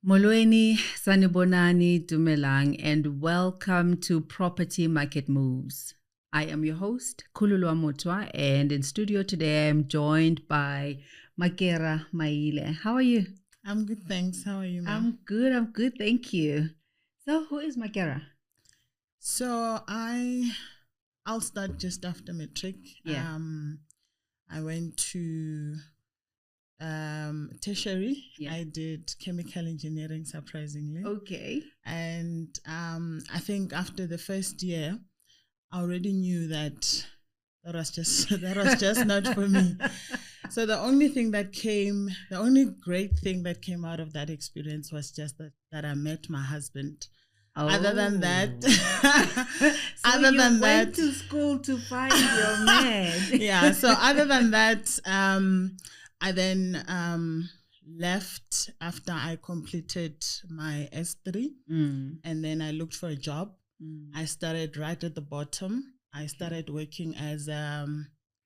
Molweni, Sanibonani, Dumelang, and welcome to Property Market Moves. I am your host, Kululwa Motwa, and in studio today I am joined by Makera Maile. How are you? I'm good, thanks. How are you, ma'am? I'm good, thank you. So who is Makera? So I'll start just after matric. Yeah. I went to tertiary. Yeah. I did chemical engineering, surprisingly. Okay. And I think after the first year, I already knew that was just not for me. So the only great thing that came out of that experience was just that I met my husband. Oh. Other than that, so went to school to find your man. Yeah. So other than that, I then left after I completed my S3, and then I looked for a job. I started right at the bottom. I started working as a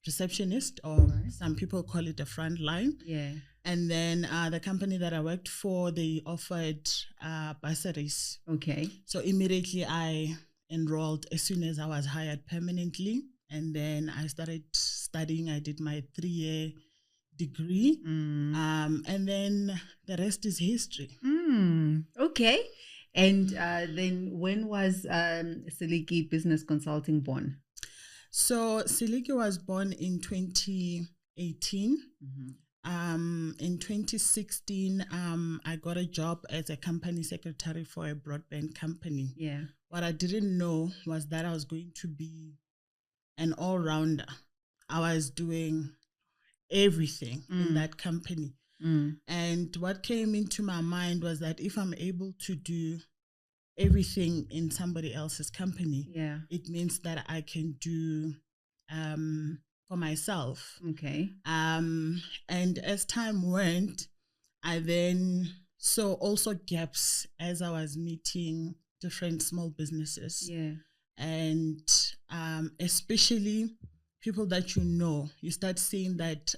receptionist, or some people call it a front line. Yeah. And then the company that I worked for, they offered bursaries. Okay. So immediately I enrolled as soon as I was hired permanently. And then I started studying. I did my 3-year degree. And then the rest is history. Okay. And then when was Seliki Business Consulting born? So Seliki was born in 2018. In 2016, I got a job as a company secretary for a broadband company. Yeah. What I didn't know was that I was going to be an all-rounder. I was doing everything in that company. And what came into my mind was that if I'm able to do everything in somebody else's company, it means that I can do for myself. Okay. And as time went, I then saw also gaps as I was meeting different small businesses. Yeah. And especially people that you start seeing that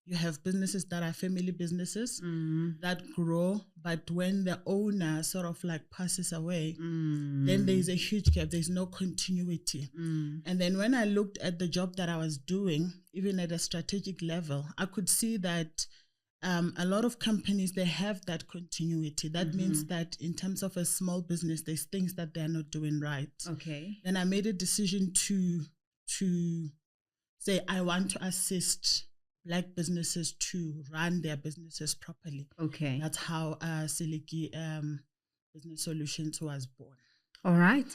you have businesses that are family businesses that grow, but when the owner sort of like passes away, then there's a huge gap. There's no continuity. And then when I looked at the job that I was doing, even at a strategic level, I could see that a lot of companies, they have that continuity. That means that in terms of a small business, there's things that they're not doing right. Okay. Then I made a decision to say I want to assist Black businesses to run their businesses properly. Okay. That's how Seliki Business Solutions was born. All right.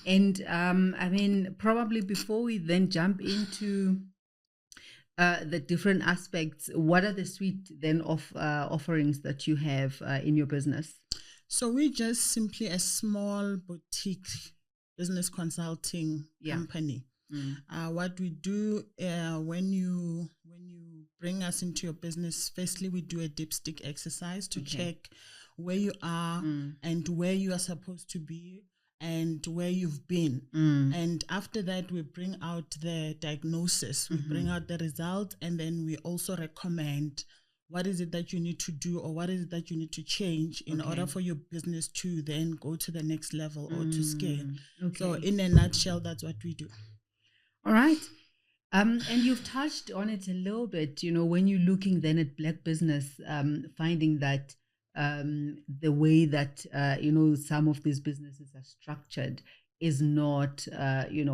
And I mean, probably before we then jump into the different aspects, what are the suite then of offerings that you have in your business? So we're just simply a small boutique business consulting company. What we do when you bring us into your business, firstly we do a dipstick exercise to check where you are and where you are supposed to be and where you've been. And after that, we bring out the diagnosis, we bring out the result, and then we also recommend what is it that you need to do or what is it that you need to change in order for your business to then go to the next level or to scale. Okay. So in a nutshell, that's what we do. All right. And you've touched on it a little bit, when you're looking then at Black business, finding that the way that, some of these businesses are structured is not,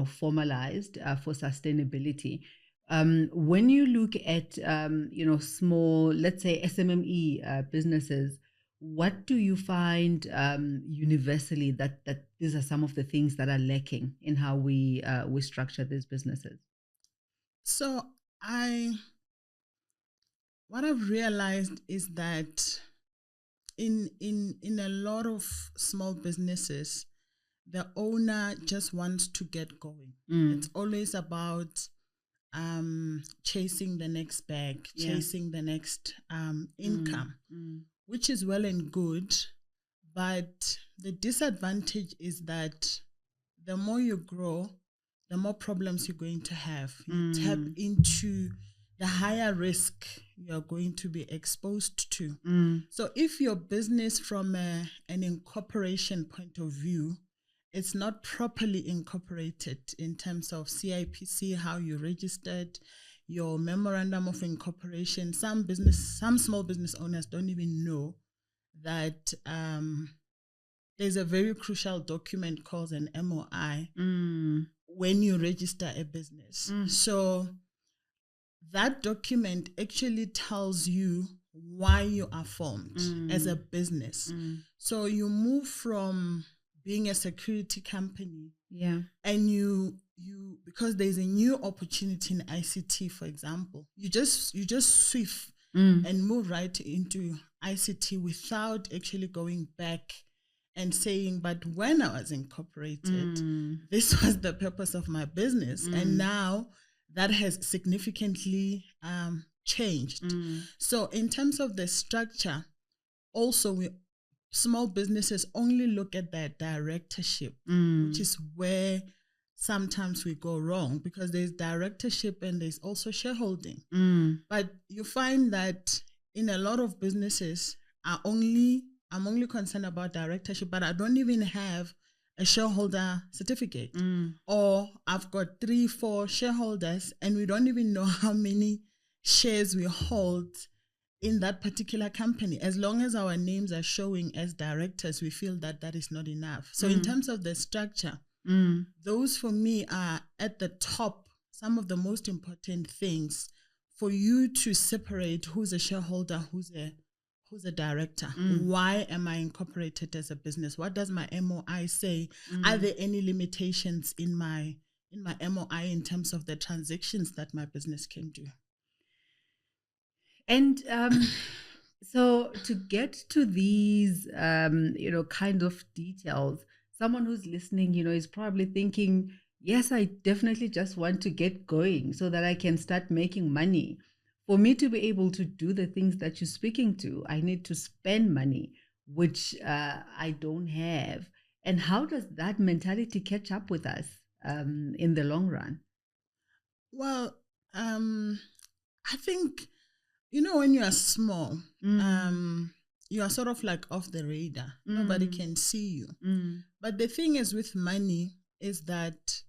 formalized for sustainability. When you look at, small, let's say SMME businesses, what do you find universally that these are some of the things that are lacking in how we structure these businesses? So what I've realized is that in a lot of small businesses, the owner just wants to get going. It's always about chasing the next bag, chasing the next income, which is well and good. But the disadvantage is that the more you grow, the more problems you're going to have. You tap into the higher risk, you are going to be exposed to. So if your business from an incorporation point of view, it's not properly incorporated in terms of CIPC, how you registered, your memorandum of incorporation. Some small business owners don't even know that there's a very crucial document called an MOI when you register a business. So that document actually tells you why you are formed as a business. So you move from being a security company, and you because there's a new opportunity in ICT, for example, you just swift and move right into ICT without actually going back and saying, but when I was incorporated, this was the purpose of my business, and now that has significantly changed. So in terms of the structure, also small businesses only look at their directorship, which is where sometimes we go wrong, because there's directorship and there's also shareholding. But you find that in a lot of businesses, I'm only concerned about directorship, but I don't even have a shareholder certificate. Or I've got 3-4 shareholders and we don't even know how many shares we hold in that particular company. As long as our names are showing as directors, we feel that that is not enough. So in terms of the structure, those for me are at the top, some of the most important things for you to separate who's a shareholder, who's a director. Why am I incorporated as a business? What does my MOI say? Are there any limitations in my MOI in terms of the transactions that my business can do? And so to get to these, kind of details, someone who's listening, is probably thinking, yes, I definitely just want to get going so that I can start making money. For me to be able to do the things that you're speaking to, I need to spend money, which I don't have. And how does that mentality catch up with us in the long run? Well, I think, when you are small, you are sort of like off the radar. Nobody can see you. But the thing is with money is that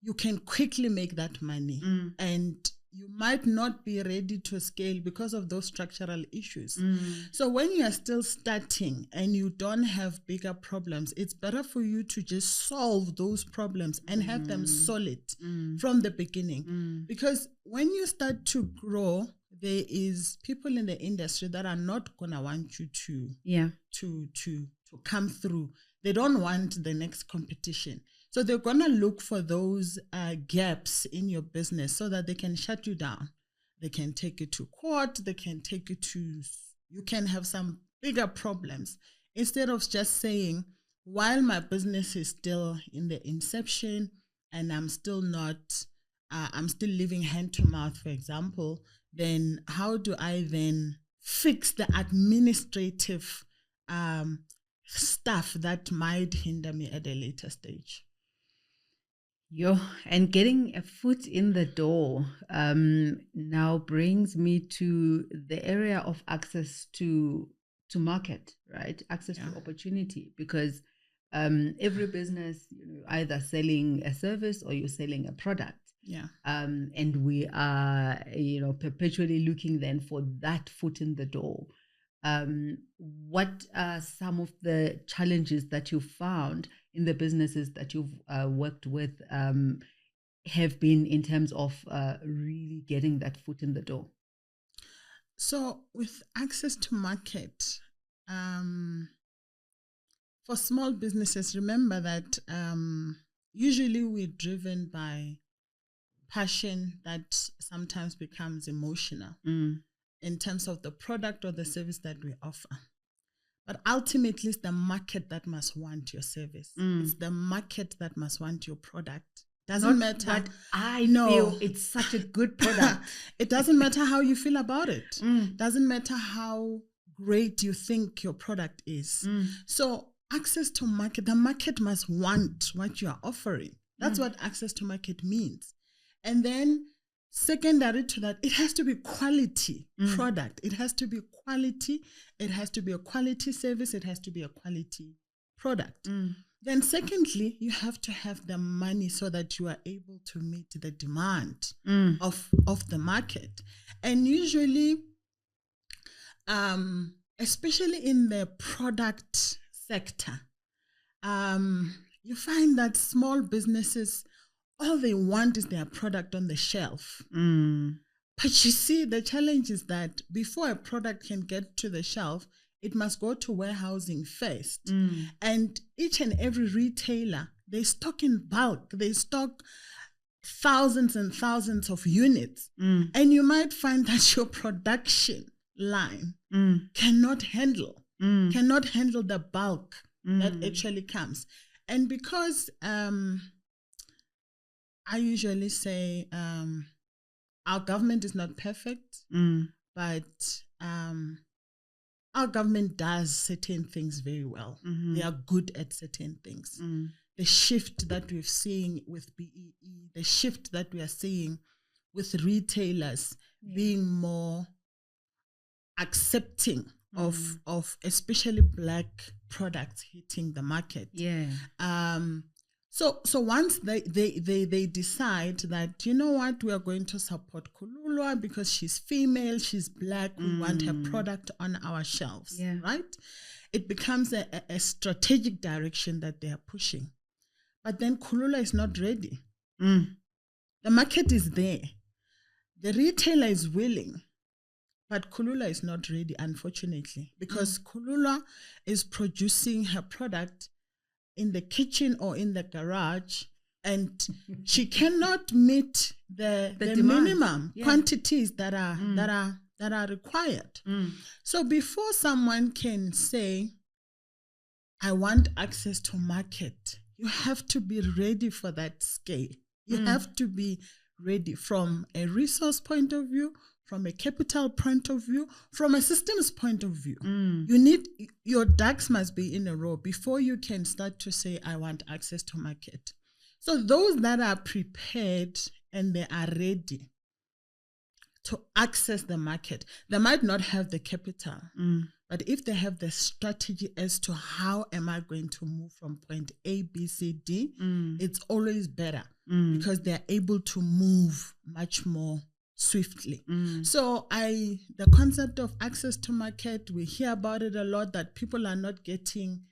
you can quickly make that money. And you might not be ready to scale because of those structural issues. So when you are still starting and you don't have bigger problems, it's better for you to just solve those problems and have them solid from the beginning. Because when you start to grow, there is people in the industry that are not gonna want you to come through. They don't want the next competition. So they're going to look for those gaps in your business so that they can shut you down. They can take you to court. They can take you can have some bigger problems. Instead of just saying, while my business is still in the inception and I'm still living hand to mouth, for example, then how do I then fix the administrative stuff that might hinder me at a later stage? And getting a foot in the door now brings me to the area of access to market, right? Access to opportunity, because every business, either selling a service or you're selling a product. And we are, perpetually looking then for that foot in the door. What are some of the challenges that you found in the businesses that you've worked with have been in terms of really getting that foot in the door? So with access to market, for small businesses, remember that usually we're driven by passion that sometimes becomes emotional in terms of the product or the service that we offer. But ultimately, it's the market that must want your service. It's the market that must want your product. Doesn't matter. But I feel it's such a good product. It doesn't matter how you feel about it. Doesn't matter how great you think your product is. So access to market, the market must want what you are offering. That's what access to market means. And then secondary to that, it has to be quality product. It has to be quality. It has to be a quality service. It has to be a quality product. Then secondly, you have to have the money so that you are able to meet the demand of the market. And usually, especially in the product sector, you find that small businesses, all they want is their product on the shelf. But you see, the challenge is that before a product can get to the shelf, it must go to warehousing first. And each and every retailer, they stock in bulk. They stock thousands and thousands of units. And you might find that your production line cannot handle the bulk that actually comes. And because I usually say our government is not perfect, but our government does certain things very well. They are good at certain things. The shift that we're seeing with BEE, the shift that we are seeing with retailers being more accepting of especially Black products hitting the market. So once they decide that, you know what, we are going to support Kululwa because she's female, she's Black, we want her product on our shelves, right? It becomes a strategic direction that they are pushing. But then Kululwa is not ready. The market is there. The retailer is willing, but Kululwa is not ready, unfortunately, because Kululwa is producing her product in the kitchen or in the garage, and she cannot meet the minimum quantities that are required. So before someone can say, I want access to market, you have to be ready for that scale. You have to be ready from a resource point of view, from a capital point of view, from a systems point of view. You need, your ducks must be in a row before you can start to say, I want access to market. So those that are prepared and they are ready to access the market, they might not have the capital, but if they have the strategy as to how am I going to move from point A, B, C, D, it's always better because they're able to move much more swiftly. So the concept of access to market, we hear about it a lot, that people are not getting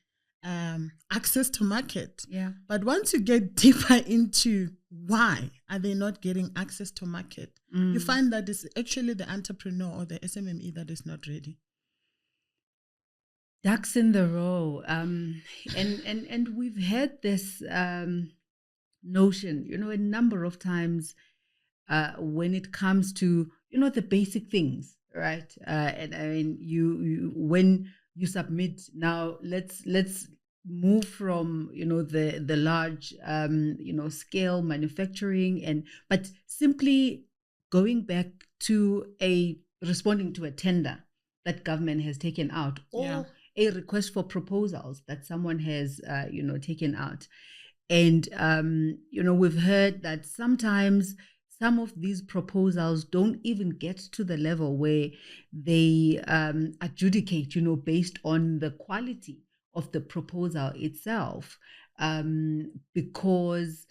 access to market. But once you get deeper into why are they not getting access to market, you find that it's actually the entrepreneur or the SMME that is not ready. Ducks in the row. And we've had this notion, a number of times when it comes to, the basic things, right? And I mean, you when you submit, now let's move from, the large, scale manufacturing, but simply going back to responding to a tender that government has taken out, or a request for proposals that someone has, taken out. And, we've heard that sometimes some of these proposals don't even get to the level where they adjudicate, based on the quality of the proposal itself, because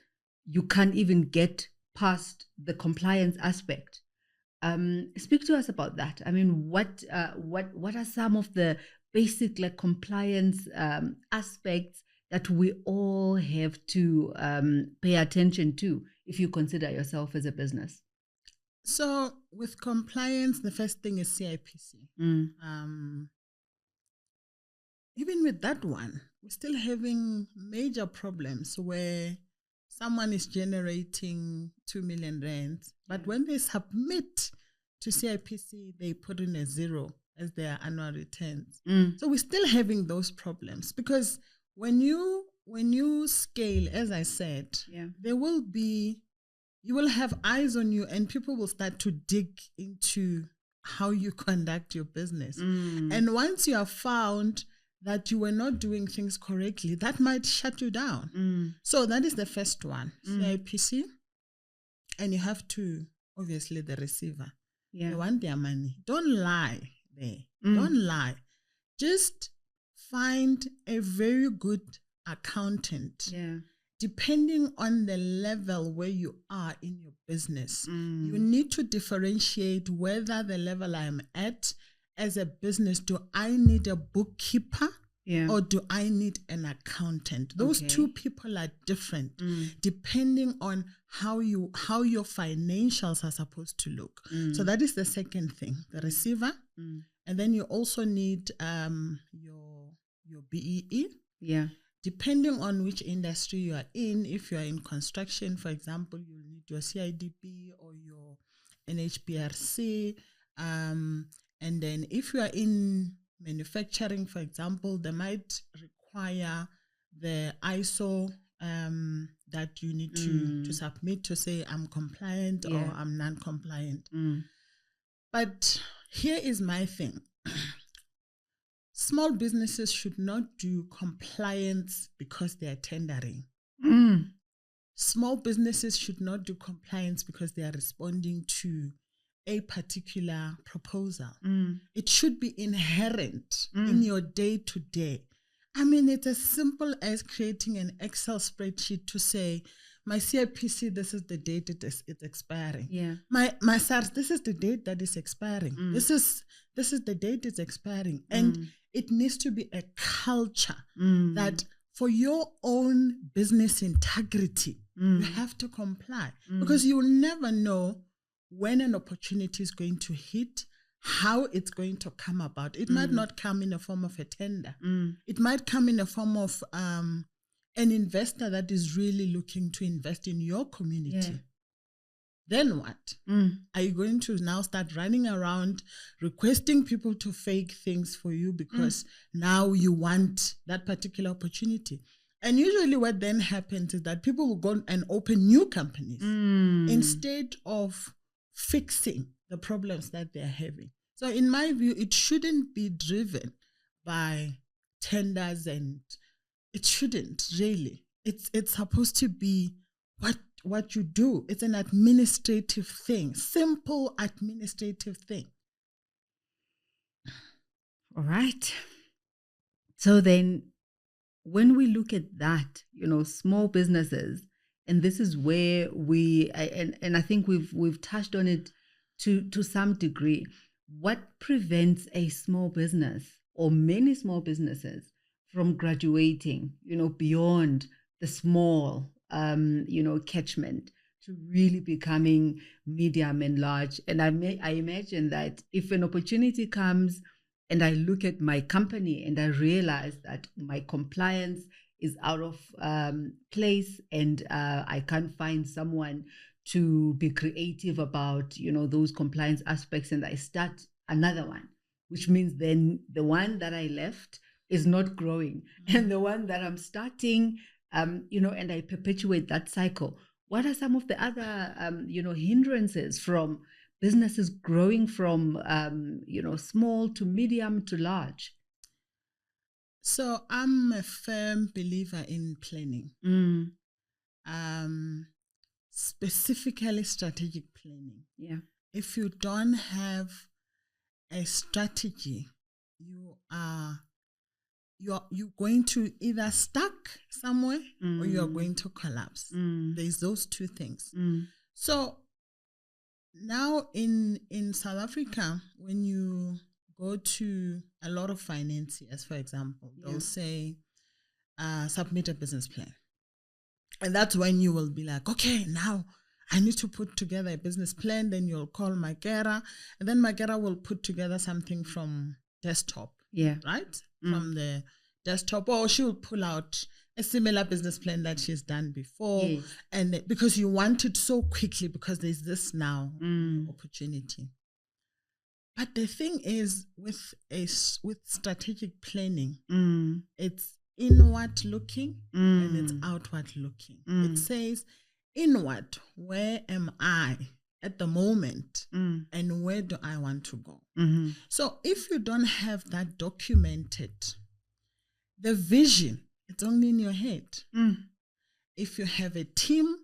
you can't even get past the compliance aspect. Speak to us about that. I mean, what are some of the basic compliance aspects that we all have to pay attention to if you consider yourself as a business? So with compliance, the first thing is CIPC. Even with that one, we're still having major problems where someone is generating 2 million rands, but when they submit to CIPC, they put in a 0 as their annual returns. So we're still having those problems, because when you scale, as I said, you will have eyes on you, and people will start to dig into how you conduct your business. And once you are found that you were not doing things correctly, that might shut you down. So that is the first one, CIPC. And you have to obviously the receiver. Yeah. They want their money. Don't lie there. Don't lie. Just find a very good accountant. Yeah. Depending on the level where you are in your business, you need to differentiate whether the level I'm at as a business, do I need a bookkeeper? Yeah. Or do I need an accountant? Those two people are different depending on how your financials are supposed to look. So that is the second thing, the receiver. And then you also need your BEE. Yeah. Depending on which industry you are in, if you are in construction, for example, you'll need your CIDP or your NHBRC. And then if you are in manufacturing, for example, they might require the ISO that you need to submit to say I'm compliant or I'm non-compliant. But here is my thing. Small businesses should not do compliance because they are tendering. Small businesses should not do compliance because they are responding to a particular proposal. It should be inherent in your day-to-day. I mean, it's as simple as creating an Excel spreadsheet to say, my CIPC, this is the date it's expiring. Yeah. My SARS, this is the date that is expiring. This is the date it's expiring. And it needs to be a culture that for your own business integrity, you have to comply. Because you will never know when an opportunity is going to hit, how it's going to come about. It might not come in the form of a tender. It might come in the form of an investor that is really looking to invest in your community. Yeah. Then what? Are you going to now start running around requesting people to fake things for you because now you want that particular opportunity? And usually what then happens is that people will go and open new companies instead of fixing the problems that they're having. So in my view, it shouldn't be driven by tenders, and it shouldn't really. It's supposed to be what you do. It's an administrative thing, simple administrative thing. All right. So then when we look at that, small businesses, and this is where I think we've touched on it to some degree. What prevents a small business or many small businesses from graduating, beyond the small, catchment to really becoming medium and large? And I imagine that if an opportunity comes and I look at my company and I realize that my compliance is out of place and I can't find someone to be creative about, those compliance aspects, and I start another one, which means then the one that I left is not growing, and the one that I'm starting, and I perpetuate that cycle. What are some of the other, hindrances from businesses growing from, small to medium to large? So I'm a firm believer in planning. Specifically strategic planning. Yeah. If you don't have a strategy, you're going to either stuck somewhere or you're going to collapse. There's those two things. So now in South Africa, when you go to a lot of financiers, for example, they'll say, submit a business plan. And that's when you will be like, okay, now I need to put together a business plan. Then you'll call Makera, and then Makera will put together something from desktop, right? From the desktop, or she'll pull out a similar business plan that she's done before. And because you want it so quickly because there's this now opportunity. But the thing is, with strategic planning, it's inward looking and it's outward looking. It says inward, where am I at the moment and where do I want to go? So if you don't have that documented, the vision, it's only in your head. If you have a team,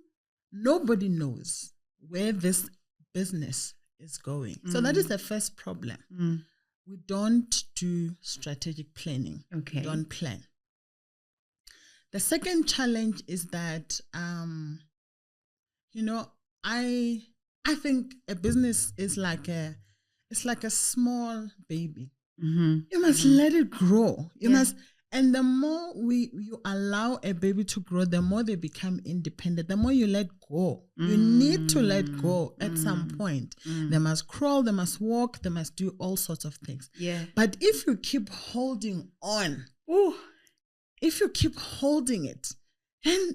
nobody knows where this business is going. So that is the first problem. We don't do strategic planning. Okay. We don't plan. The second challenge is that, I think a business is like a small baby. You must let it grow. You must, and the more you allow a baby to grow, the more they become independent. The more you let go, you need to let go at some point. They must crawl, they must walk, they must do all sorts of things. Yeah. But if you keep holding on, if you keep holding it,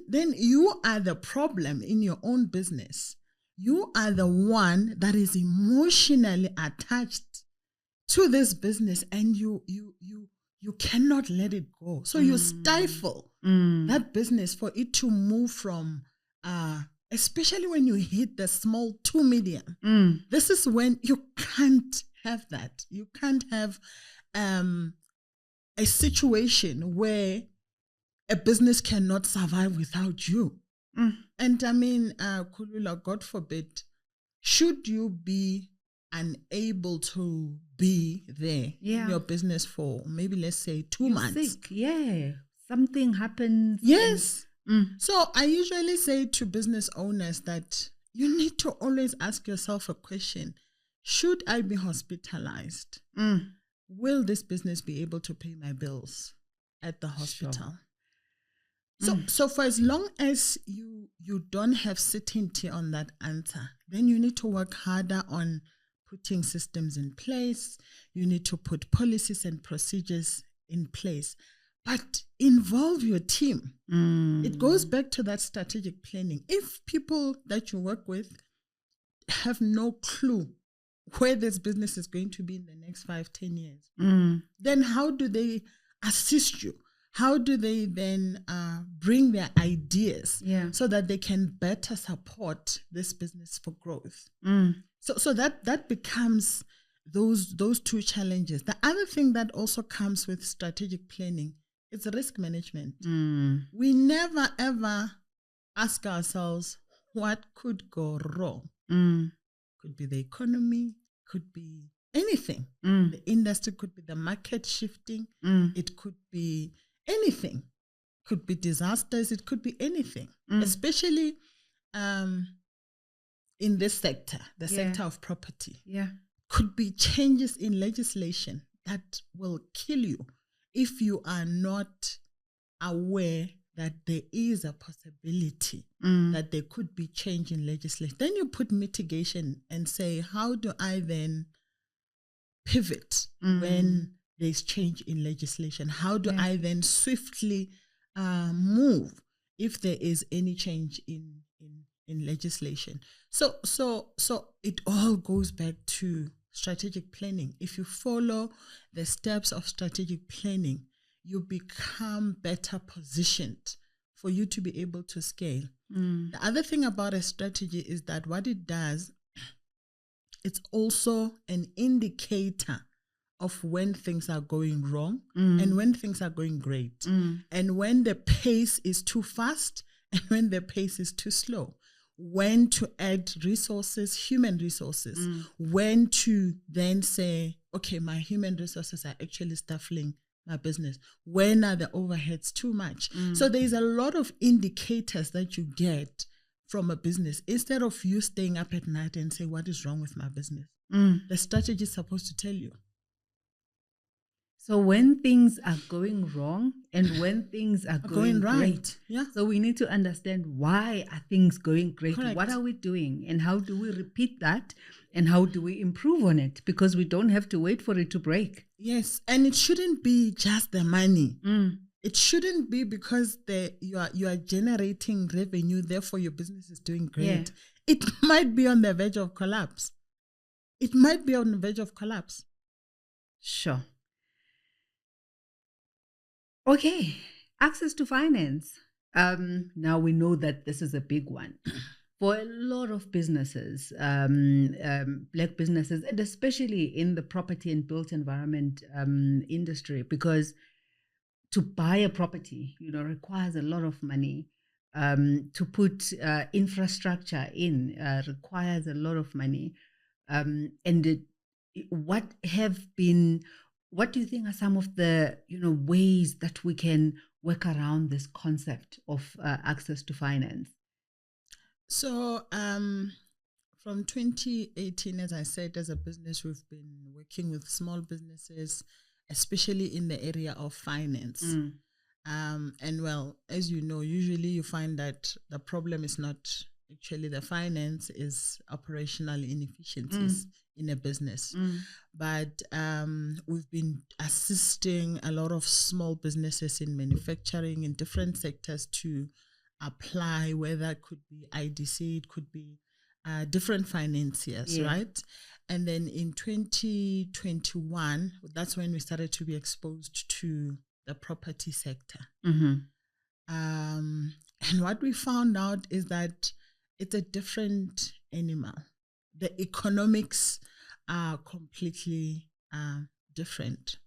then you are the problem in your own business. You are the one that is emotionally attached to this business, and you cannot let it go. So you stifle that business for it to move from, especially when you hit the small to medium. This is when you can't have that. You can't have a situation where a business cannot survive without you. And I mean, Kulula, God forbid, should you be unable to be there in your business for maybe, let's say, 2 months. Sick. Yeah. Something happens. Yes. So I usually say to business owners that you need to always ask yourself a question. Should I be hospitalized? Will this business be able to pay my bills at the hospital? Sure. So for as long as you don't have certainty on that answer, then you need to work harder on putting systems in place. You need to put policies and procedures in place, but involve your team. It goes back to that strategic planning. If people that you work with have no clue where this business is going to be in the next 5-10 years, then how do they assist you? How do they then bring their ideas so that they can better support this business for growth? So that becomes those two challenges. The other thing that also comes with strategic planning is risk management. We never ever ask ourselves what could go wrong. Could be the economy, could be anything. The industry, could be the market shifting. It could be anything. Could be disasters. It could be anything, especially in this sector, the sector of property. Could be changes in legislation that will kill you if you are not aware that there is a possibility that there could be change in legislation. Then you put mitigation and say, how do I then pivot when there's change in legislation? How do I then swiftly move if there is any change in legislation? So it all goes back to strategic planning. If you follow the steps of strategic planning, you become better positioned for you to be able to scale. The other thing about a strategy is that what it does, it's also an indicator of when things are going wrong and when things are going great, and when the pace is too fast and when the pace is too slow, when to add resources, human resources, when to then say, okay, my human resources are actually stifling my business. When are the overheads too much? So there's a lot of indicators that you get from a business instead of you staying up at night and say, what is wrong with my business? The strategy is supposed to tell you. So when things are going wrong and when things are going right. great, so we need to understand, why are things going great? Correct. What are we doing? And how do we repeat that? And how do we improve on it? Because we don't have to wait for it to break. Yes, and it shouldn't be just the money. It shouldn't be because you are generating revenue, therefore your business is doing great. It might be on the verge of collapse. Sure. Okay, access to finance. Now we know that this is a big one for a lot of businesses, Black businesses, and especially in the property and built environment industry, because to buy a property, requires a lot of money. To put infrastructure in requires a lot of money. What do you think are some of the ways that we can work around this concept of access to finance? So from 2018, as I said, as a business, we've been working with small businesses, especially in the area of finance. And well, as you know, usually you find that the problem is not actually the finance, is operational inefficiencies in a business. But we've been assisting a lot of small businesses in manufacturing in different sectors to apply, whether it could be IDC, it could be different financiers, right? And then in 2021, that's when we started to be exposed to the property sector. And what we found out is that it's a different animal. The economics are completely different.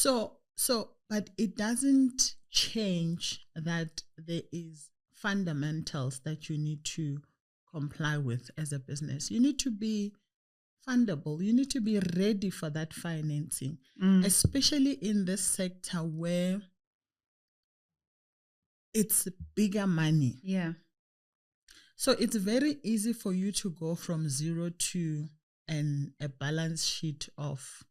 But it doesn't change that there is fundamentals that you need to comply with as a business. You need to be fundable. You need to be ready for that financing, especially in this sector where it's bigger money. Yeah. So it's very easy for you to go from zero to a balance sheet of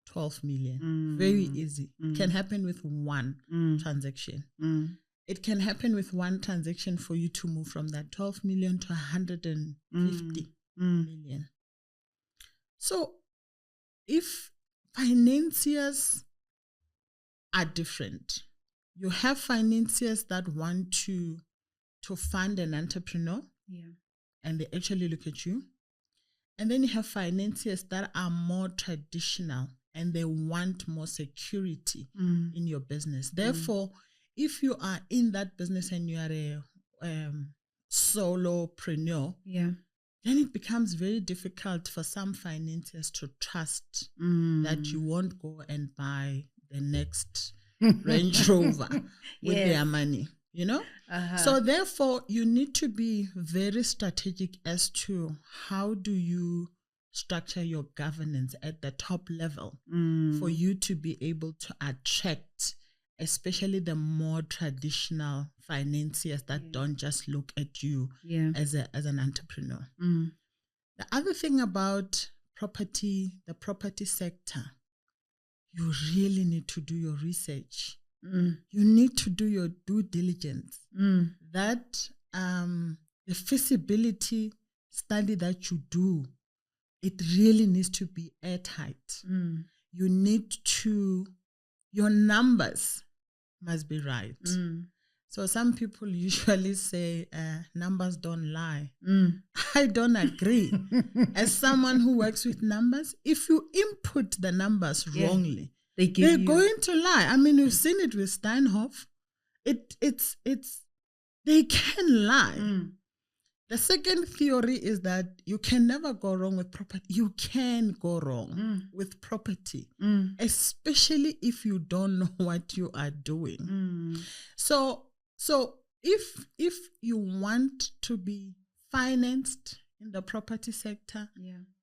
12 million. Very easy. It can happen with one transaction. It can happen with one transaction for you to move from that 12 million to 150 million. So if financiers are different, you have financiers that want to fund an entrepreneur, and they actually look at you. And then you have financiers that are more traditional and they want more security in your business. Therefore, if you are in that business and you are a solopreneur, then it becomes very difficult for some financiers to trust that you won't go and buy the next Range Rover with their money, So therefore, you need to be very strategic as to how do you structure your governance at the top level for you to be able to attract especially the more traditional financiers that don't just look at you as an entrepreneur. The other thing about the property sector, you really need to do your research. You need to do your due diligence. That the feasibility study that you do, it really needs to be airtight. You need to, your numbers must be right. So some people usually say numbers don't lie. I don't agree. As someone who works with numbers, if you input the numbers wrongly, they're going to lie. I mean, we've seen it with Steinhoff. They can lie. The second theory is that you can never go wrong with property. You can go wrong with property, especially if you don't know what you are doing. So if you want to be financed in the property sector,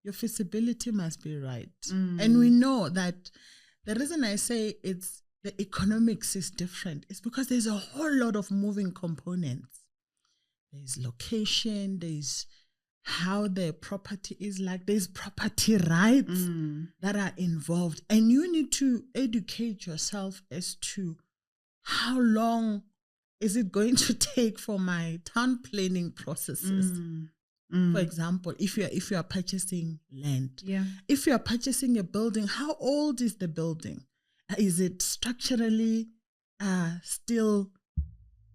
your feasibility must be right. And we know that the reason I say it's the economics is different is because there's a whole lot of moving components. There's location, there's how the property is like, there's property rights that are involved. And you need to educate yourself as to how long is it going to take for my town planning processes. For example, if you are purchasing land, if you are purchasing a building, how old is the building? Is it structurally still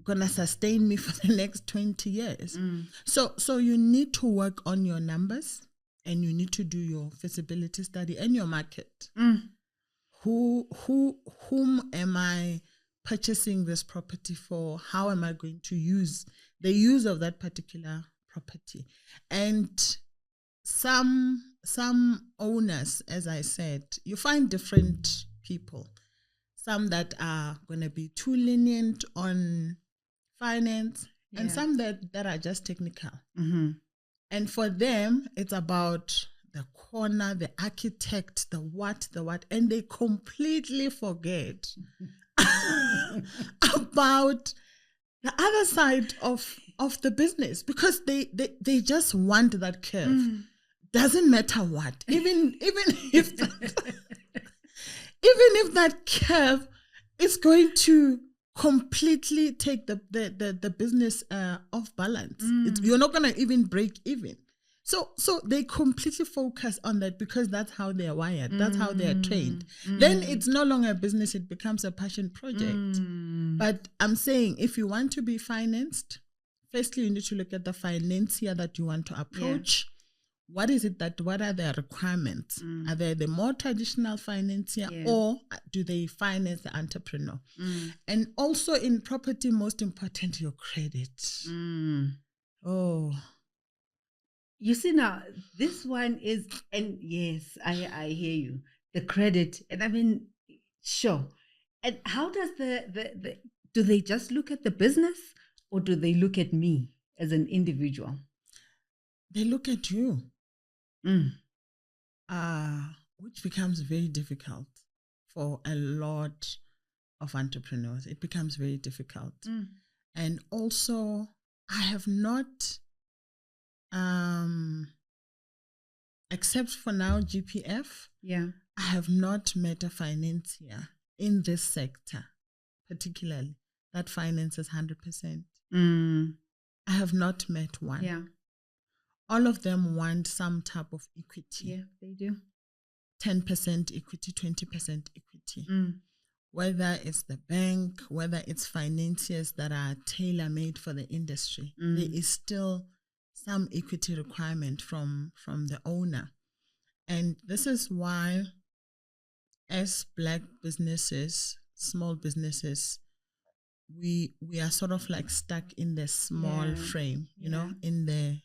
gonna sustain me for the next 20 years? So you need to work on your numbers and you need to do your feasibility study and your market. Whom am I purchasing this property for? How am I going to use the use of that particular property? And some owners, as I said, you find different people. Some that are going to be too lenient on finance and some that are just technical. And for them, it's about the corner, the architect, the what, and they completely forget about the other side of the business, because they just want that curve. Doesn't matter what, even if that curve is going to completely take the business off balance. You're not going to even break even. So they completely focus on that because that's how they're wired. That's how they're trained. Then it's no longer a business. It becomes a passion project. But I'm saying, if you want to be financed, firstly, you need to look at the financier that you want to approach. What are their requirements? Are they the more traditional financier, or do they finance the entrepreneur? And also in property, most important, your credit. You see, now this one is, and yes, I hear you, the credit. And I mean, sure. And how does the do they just look at the business, or do they look at me as an individual? They look at you. Which becomes very difficult for a lot of entrepreneurs. It becomes very difficult. And also, I have not, except for now, GPF, I have not met a financier in this sector, particularly, that finances 100%. I have not met one. All of them want some type of equity. Yeah, they do. 10% equity, 20% equity. Whether it's the bank, whether it's financiers that are tailor-made for the industry, there is still some equity requirement from the owner. And this is why, as Black businesses, small businesses, we are sort of like stuck in the small frame, you know, in the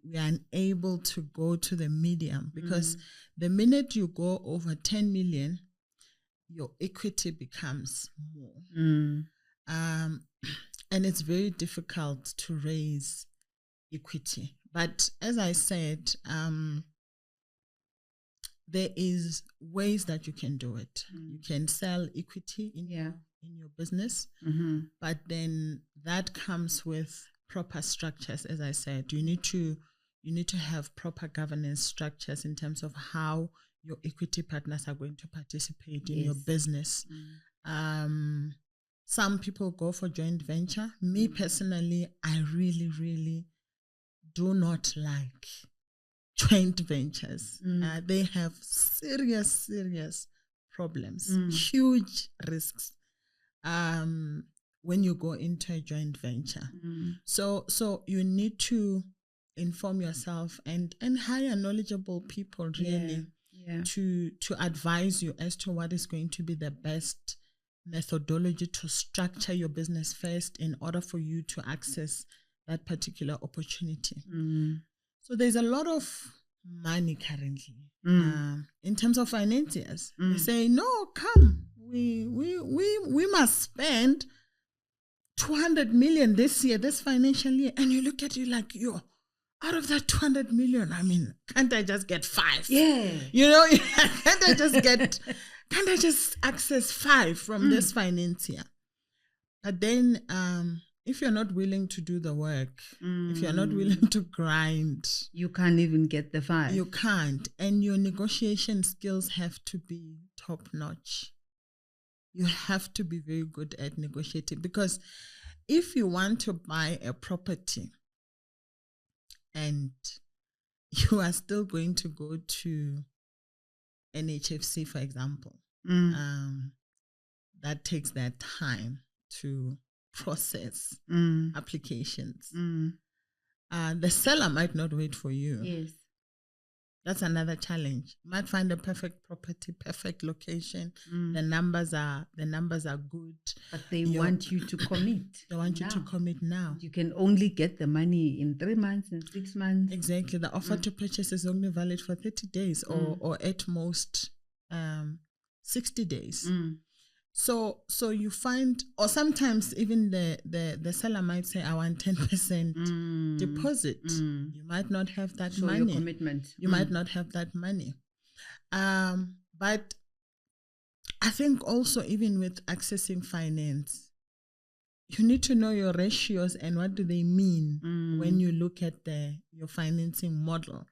we are unable to go to the medium, because the minute you go over 10 million, your equity becomes more. And it's very difficult to raise equity. But as I said, there is ways that you can do it. You can sell equity in your business, but then that comes with proper structures. As I said, you need to have proper governance structures in terms of how your equity partners are going to participate in your business. Some people go for joint venture. Me personally, I really, really do not like joint ventures. They have serious problems, huge risks when you go into a joint venture. So you need to inform yourself and hire knowledgeable people really to advise you as to what is going to be the best methodology to structure your business first in order for you to access that particular opportunity. So there's a lot of money currently in terms of financiers. They say, no, come, we must spend 200 million this year, this financial year. And you look at it like, out of that 200 million, I mean, can't I just get 5? You know, can't I just access 5 from this financier? But then if you're not willing to do the work, if you're not willing to grind, you can't even get the 5. You can't. And your negotiation skills have to be top notch. You have to be very good at negotiating, because if you want to buy a property and you are still going to go to NHFC, for example, that takes that time to process applications. The seller might not wait for you. Yes. That's another challenge. You might find a perfect property, perfect location. The numbers are good. But they want you to commit. They want you to commit now. You can only get the money in 3 months, in 6 months. Exactly. The offer to purchase is only valid for 30 days or at most 60 days. So you find, or sometimes even the seller might say, I want 10% deposit. You might not have that Show money. your commitment. You might not have that money. But I think also even with accessing finance, you need to know your ratios and what do they mean when you look at your financing model.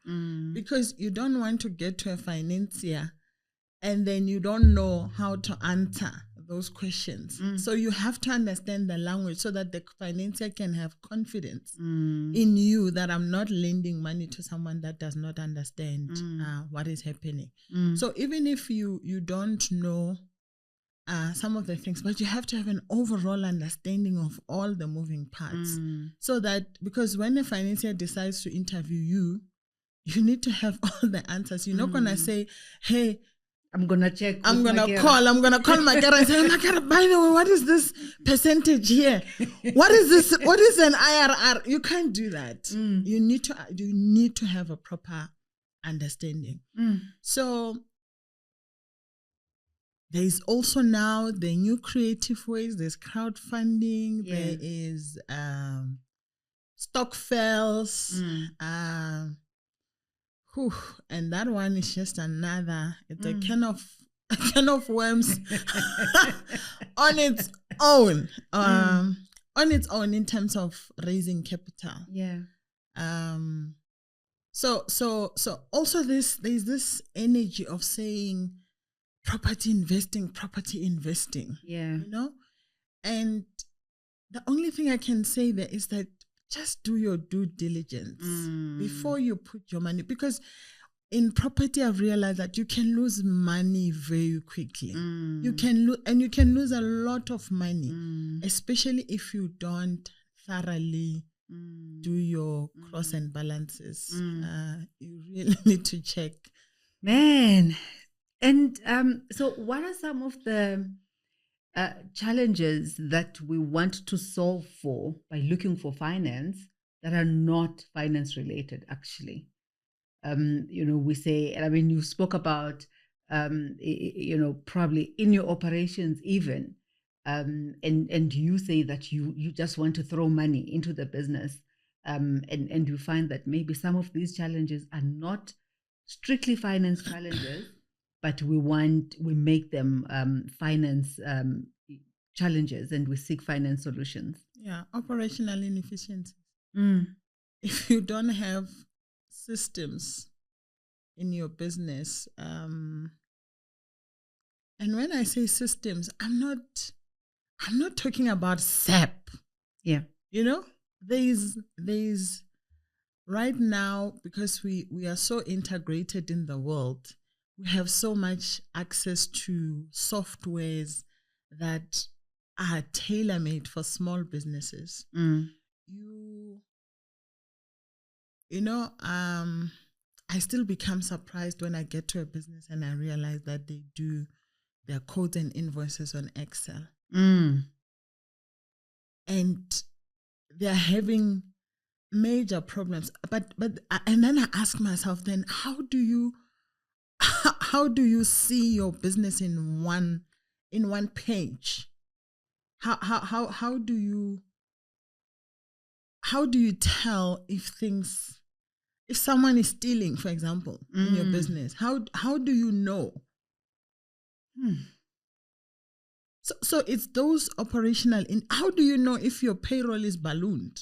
Because you don't want to get to a financier and then you don't know how to answer those questions. So you have to understand the language so that the financier can have confidence in you that I'm not lending money to someone that does not understand what is happening. So even if you don't know some of the things, but you have to have an overall understanding of all the moving parts. So that, because when a financier decides to interview you, you need to have all the answers. You're not going to say, hey, I'm going to check. I'm going to call Makera and say, Makera, by the way, what is this percentage here? What is this? What is an IRR? You can't do that. You need to have a proper understanding. So there's also now the new creative ways. There's crowdfunding. Yeah. There is stock fails. And that one is just another. It's a can of worms on its own. On its own in terms of raising capital. Yeah. So also there's this energy of saying property investing. Yeah. You know? And the only thing I can say there is that just do your due diligence before you put your money, because in property I've realized that you can lose money very quickly. You can lose a lot of money, especially if you don't thoroughly do your cross and balances. You really need to check. Man. And so what are some of the challenges that we want to solve for by looking for finance that are not finance related, actually? We say, I mean, you spoke about, probably in your operations even, and you say that you just want to throw money into the business, and you find that maybe some of these challenges are not strictly finance challenges, but we make them finance challenges, and we seek finance solutions. Yeah, operational inefficiencies. If you don't have systems in your business, and when I say systems, I'm not talking about SAP. Yeah, there's right now, because we are so integrated in the world, we have so much access to softwares that are tailor-made for small businesses. I still become surprised when I get to a business and I realize that they do their codes and invoices on Excel. And they're having major problems. But and then I ask myself, then how do you see your business in one page? How do you tell if someone is stealing, for example, in your business? How do you know? So it's those operational. How do you know if your payroll is ballooned?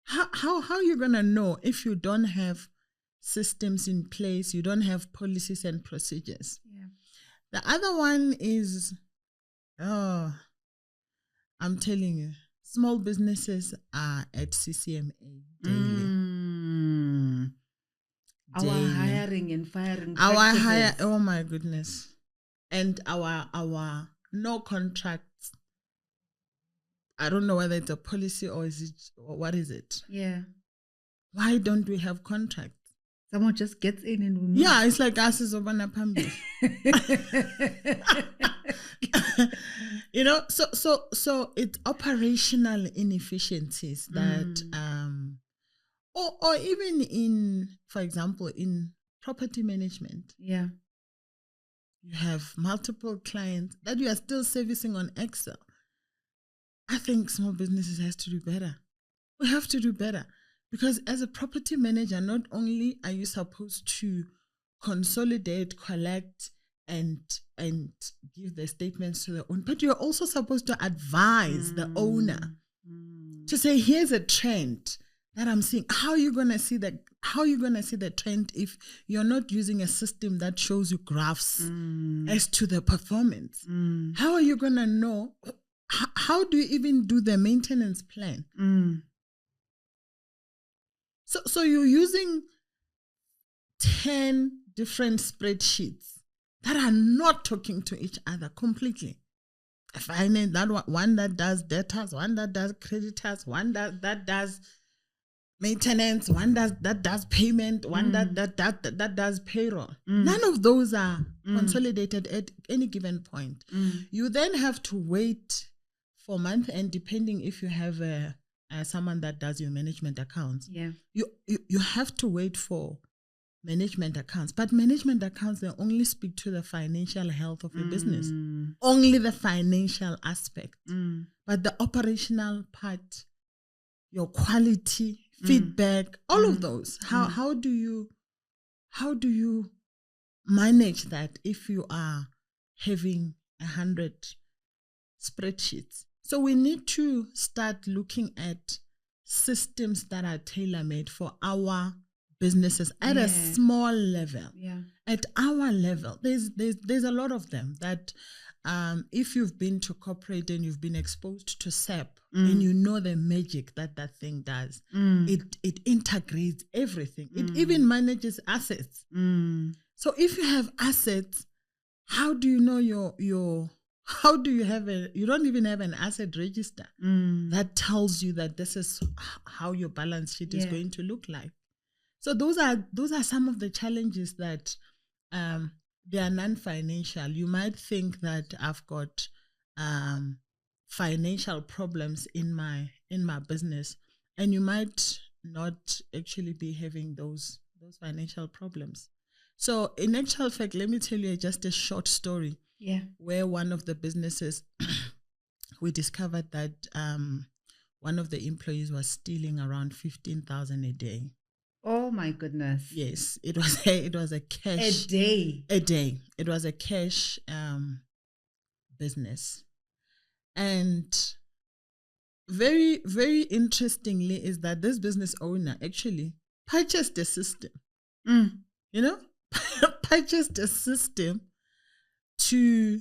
How are you gonna know if you don't have systems in place? You don't have policies and procedures. Yeah. The other one is, I'm telling you, small businesses are at CCMA daily. Our hiring and firing. Oh my goodness. And our no contracts. I don't know whether it's a policy or what is it? Yeah. Why don't we have contracts? Someone just gets in and we move. Yeah, it's like us is over Napambi. So it's operational inefficiencies that or even in, for example, in property management. Yeah. you have multiple clients that you are still servicing on Excel. I think small businesses has to do better. We have to do better, because as a property manager, not only are you supposed to consolidate, collect, and give the statements to the owner, but you're also supposed to advise the owner to say, here's a trend that I'm seeing. How are you gonna see the trend if you're not using a system that shows you graphs as to the performance? How are you gonna know? How do you even do the maintenance plan? So you're using 10 different spreadsheets that are not talking to each other completely. Finance, one that does debtors, one that does creditors, one that does maintenance, one that does payment, one that does payroll. None of those are consolidated at any given point. You then have to wait for month end, depending if you have someone that does your management accounts. Yeah, you have to wait for management accounts, but management accounts, they only speak to the financial health of your business, only the financial aspect, but the operational part, your quality, feedback, all of those. How do you manage that if you are having 100 spreadsheets? So we need to start looking at systems that are tailor-made for our businesses at a small level. At our level, there's a lot of them that if you've been to corporate and you've been exposed to SAP and you know the magic that thing does, it integrates everything. It even manages assets. So if you have assets, how do you know how do you have you don't even have an asset register that tells you that this is how your balance sheet is going to look like. So those are some of the challenges that they are non-financial. You might think that I've got financial problems in my business, and you might not actually be having those financial problems. So in actual fact, let me tell you just a short story. Where one of the businesses, we discovered that one of the employees was stealing around 15,000 a day. Oh my goodness! Yes, it was a cash a day. It was a cash business, and very, very interestingly is that this business owner actually purchased a system. Purchased a system to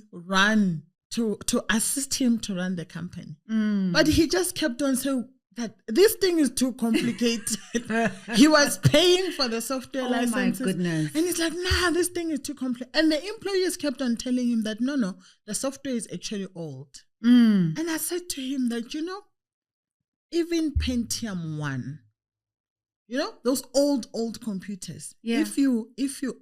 assist him to run the company. But he just kept on saying that this thing is too complicated. He was paying for the software licenses. Oh my goodness. And he's like, nah, this thing is too complex. And the employees kept on telling him that, no, the software is actually old. And I said to him that, even Pentium 1, those old computers. If you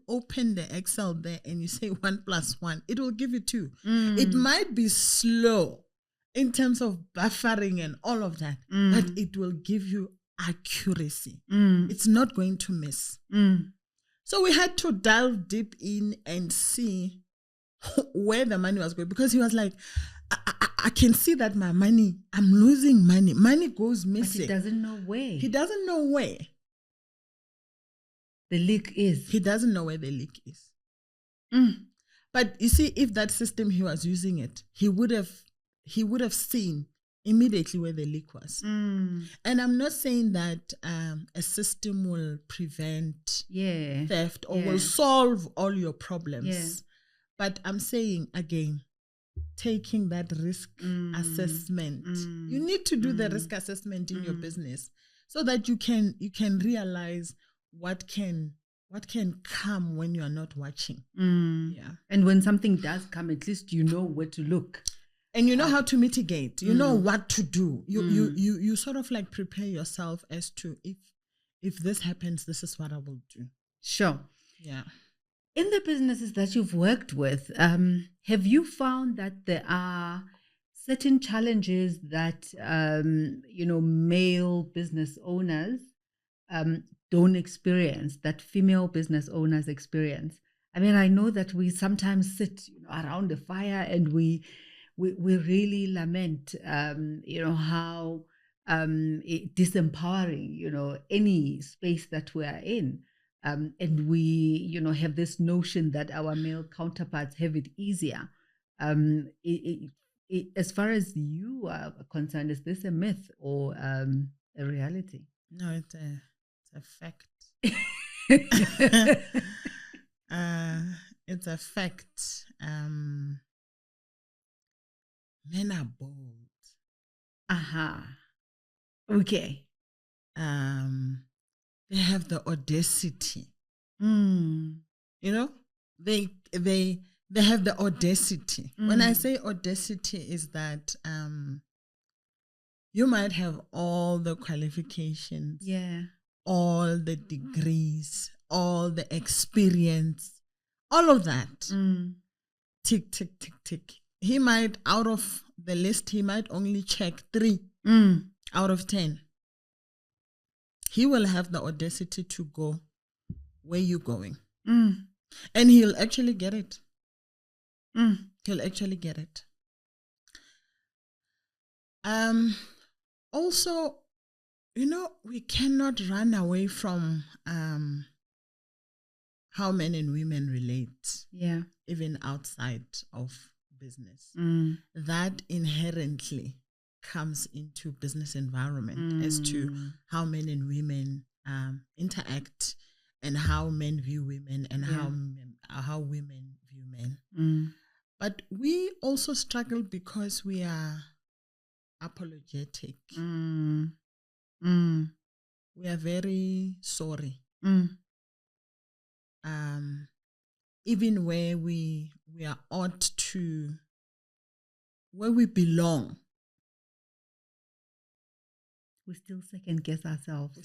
open the Excel there and you say 1 + 1, it will give you 2. It might be slow in terms of buffering and all of that, but it will give you accuracy. It's not going to miss. So we had to delve deep in and see where the money was going, because he was like, I can see that my money, I'm losing money. Money goes missing. But he doesn't know where. He doesn't know where the leak is. He doesn't know where the leak is. But you see, if that system he was using it, he would have seen immediately where the leak was. And I'm not saying that a system will prevent theft or will solve all your problems. But I'm saying again, taking that risk assessment. You need to do the risk assessment in your business so that you can realize what can come when you are not watching. And when something does come, at least you know where to look. And you know how to mitigate. You know what to do. You sort of like prepare yourself as to if this happens, this is what I will do. Sure. Yeah. In the businesses that you've worked with, have you found that there are certain challenges that male business owners don't experience, that female business owners experience? I mean, I know that we sometimes sit around the fire and we really lament, how disempowering, any space that we are in. And we, have this notion that our male counterparts have it easier. As far as you are concerned, is this a myth or a reality? No, it's a fact. It's a fact. Men are bold. Aha. Okay. They have the audacity. Mm. They have the audacity. When I say audacity, is that you might have all the qualifications, all the degrees, all the experience, all of that. Tick, tick, tick, tick. He might, out of the list, he might only check 3 out of 10. He will have the audacity to go where you're going. And he'll actually get it. He'll actually get it. Also, we cannot run away from how men and women relate. Yeah. Even outside of business. That inherently comes into business environment as to how men and women interact and how men view women and how women view men. But we also struggle because we are apologetic. We are very sorry. Even where we are ought to, where we belong, we still second guess ourselves.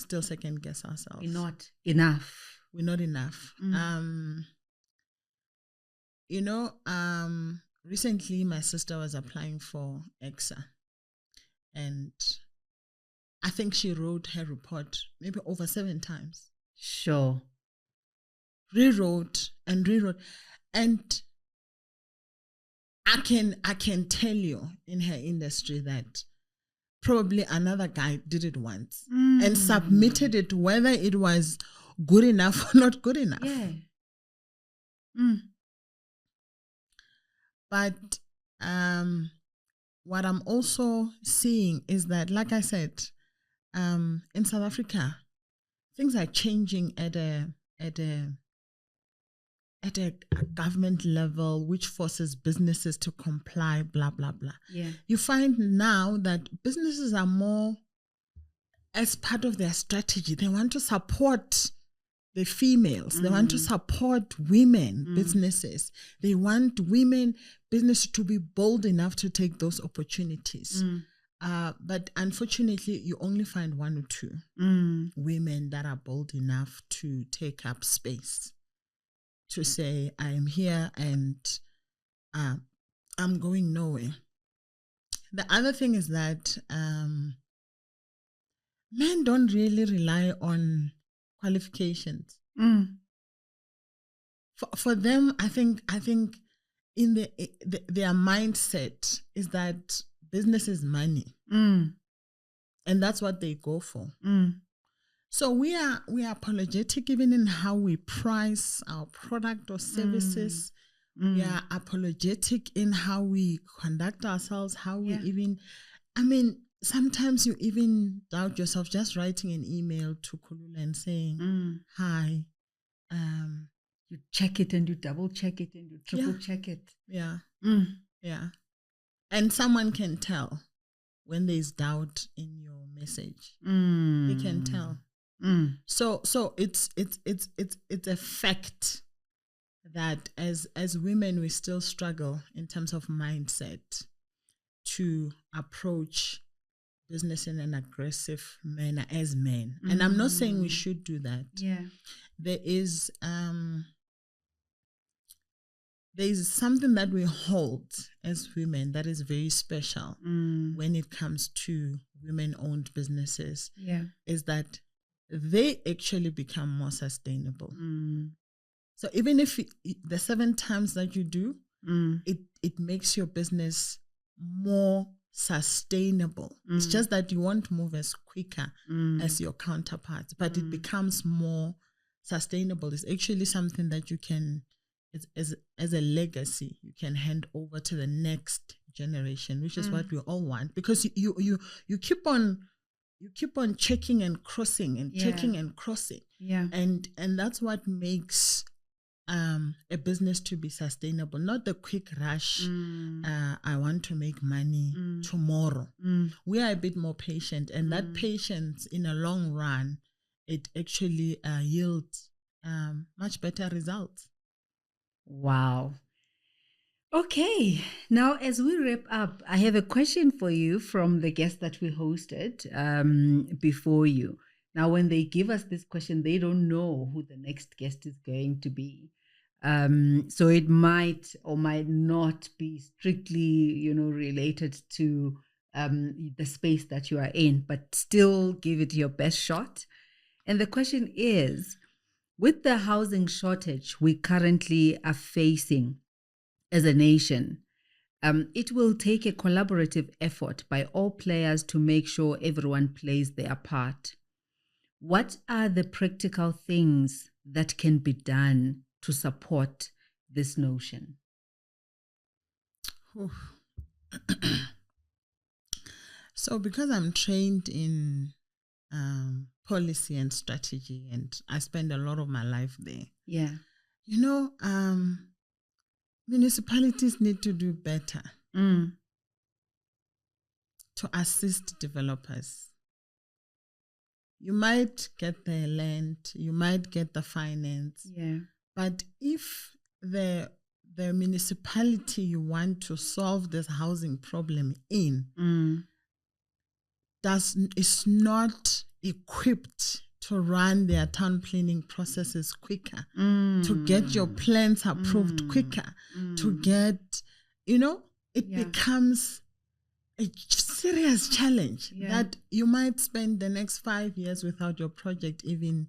We're not enough. Recently my sister was applying for EXA, and I think she wrote her report maybe over 7 times. Sure. Rewrote. And I can tell you in her industry that probably another guy did it once and submitted it, whether it was good enough or not good enough. Yeah. But what I'm also seeing is that, like I said, in South Africa, things are changing at a government level, which forces businesses to comply, blah, blah, blah. Yeah. You find now that businesses are more, as part of their strategy, they want to support the females. They want to support women businesses. They want women business to be bold enough to take those opportunities. But unfortunately, you only find 1 or 2 women that are bold enough to take up space, to say, I am here and I'm going nowhere. The other thing is that men don't really rely on qualifications. For them, I think in their mindset is that business is money, and that's what they go for. So we are apologetic even in how we price our product or services. We are apologetic in how we conduct ourselves, how we even, sometimes you even doubt yourself just writing an email to Kulula and saying, hi. You check it and you double check it and you triple check it. Yeah. And someone can tell when there's doubt in your message. They can tell. So it's a fact that as women we still struggle in terms of mindset to approach business in an aggressive manner as men. And I'm not saying we should do that. Yeah. There is something that we hold as women that is very special when it comes to women-owned businesses. Yeah. Is that they actually become more sustainable. So even if the 7 times that you do, it makes your business more sustainable. It's just that you won't move as quicker as your counterparts, but it becomes more sustainable. It's actually something that you can, as a legacy, you can hand over to the next generation, which is what we all want, because you keep on checking and crossing and checking and crossing, and that's what makes a business to be sustainable, not the quick rush. I want to make money tomorrow. We are a bit more patient, and that patience in a long run, it actually yields much better results. Wow. Okay, now as we wrap up, I have a question for you from the guests that we hosted before you. Now, when they give us this question, they don't know who the next guest is going to be. So it might or might not be strictly, related to the space that you are in, but still give it your best shot. And the question is, with the housing shortage we currently are facing as a nation, it will take a collaborative effort by all players to make sure everyone plays their part. What are the practical things that can be done to support this notion? So because I'm trained in policy and strategy, and I spend a lot of my life there. Yeah. Municipalities need to do better to assist developers. You might get the land, you might get the finance, but if the municipality you want to solve this housing problem in is not equipped to run their town planning processes quicker, to get your plans approved quicker, to get, it becomes a serious challenge that you might spend the next 5 years without your project even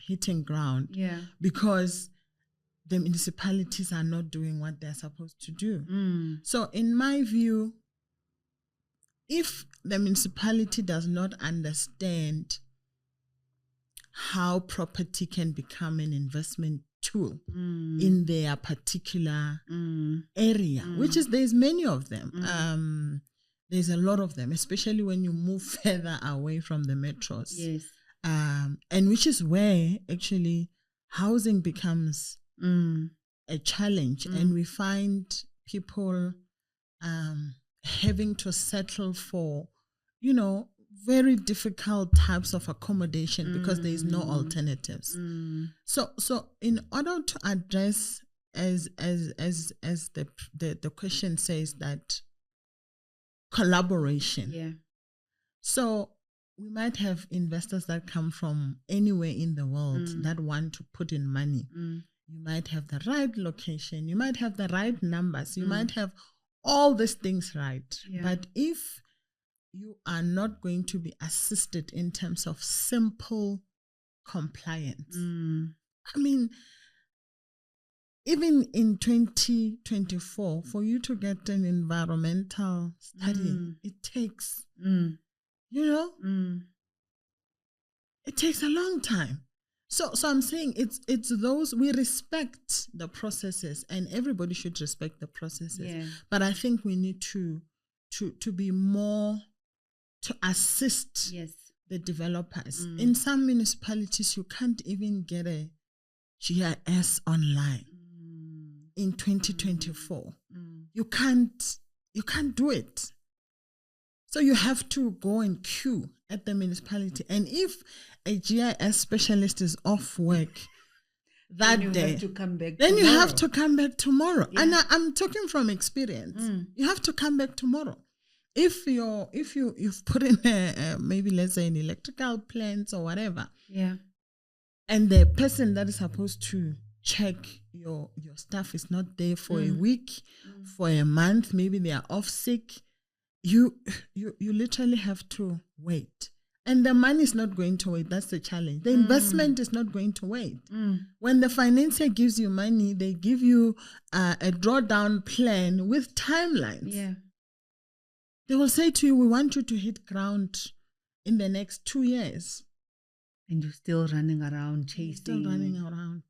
hitting ground, because the municipalities are not doing what they're supposed to do. So in my view, if the municipality does not understand how property can become an investment tool in their particular area, which is, there's many of them. There's a lot of them, especially when you move further away from the metros. Yes. And which is where actually housing becomes a challenge, and we find people having to settle for, very difficult types of accommodation because there is no alternatives. So in order to address, as the question says, that collaboration. So we might have investors that come from anywhere in the world that want to put in money. You might have the right location, you might have the right numbers, you might have all these things right. But if you are not going to be assisted in terms of simple compliance, I mean, even in 2024, for you to get an environmental study, it takes, it takes a long time. So I'm saying it's those, we respect the processes, and everybody should respect the processes. But I think we need to be more, to assist the developers. In some municipalities, you can't even get a GIS online. In 2024, you can't do it. So you have to go and queue at the municipality, and if a GIS specialist is off work that day, you have to come back tomorrow. And I'm talking from experience. You have to come back tomorrow. If you've put in maybe, let's say, an electrical plant or whatever, and the person that is supposed to check your stuff is not there for a week, for a month, maybe they are off sick, you literally have to wait And the money is not going to wait. That's the challenge. The investment is not going to wait. When the financier gives you money, they give you a drawdown plan with timelines. Yeah. They will say to you, we want you to hit ground in the next 2 years. And you're still running around chasing. Still running around.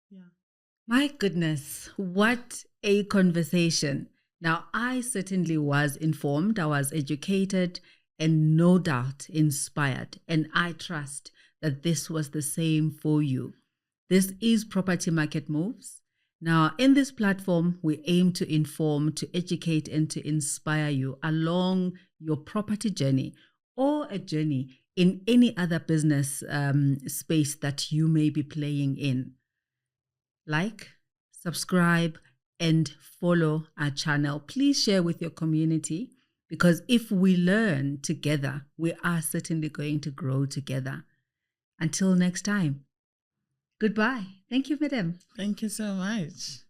Yeah. My goodness, what a conversation. Now, I certainly was informed, I was educated, and no doubt inspired. And I trust that this was the same for you. This is Property Market Moves. Now, in this platform, we aim to inform, to educate, and to inspire you along your property journey or a journey in any other business space that you may be playing in. Like, subscribe, and follow our channel. Please share with your community, because if we learn together, we are certainly going to grow together. Until next time, goodbye. Thank you, madam. Thank you so much.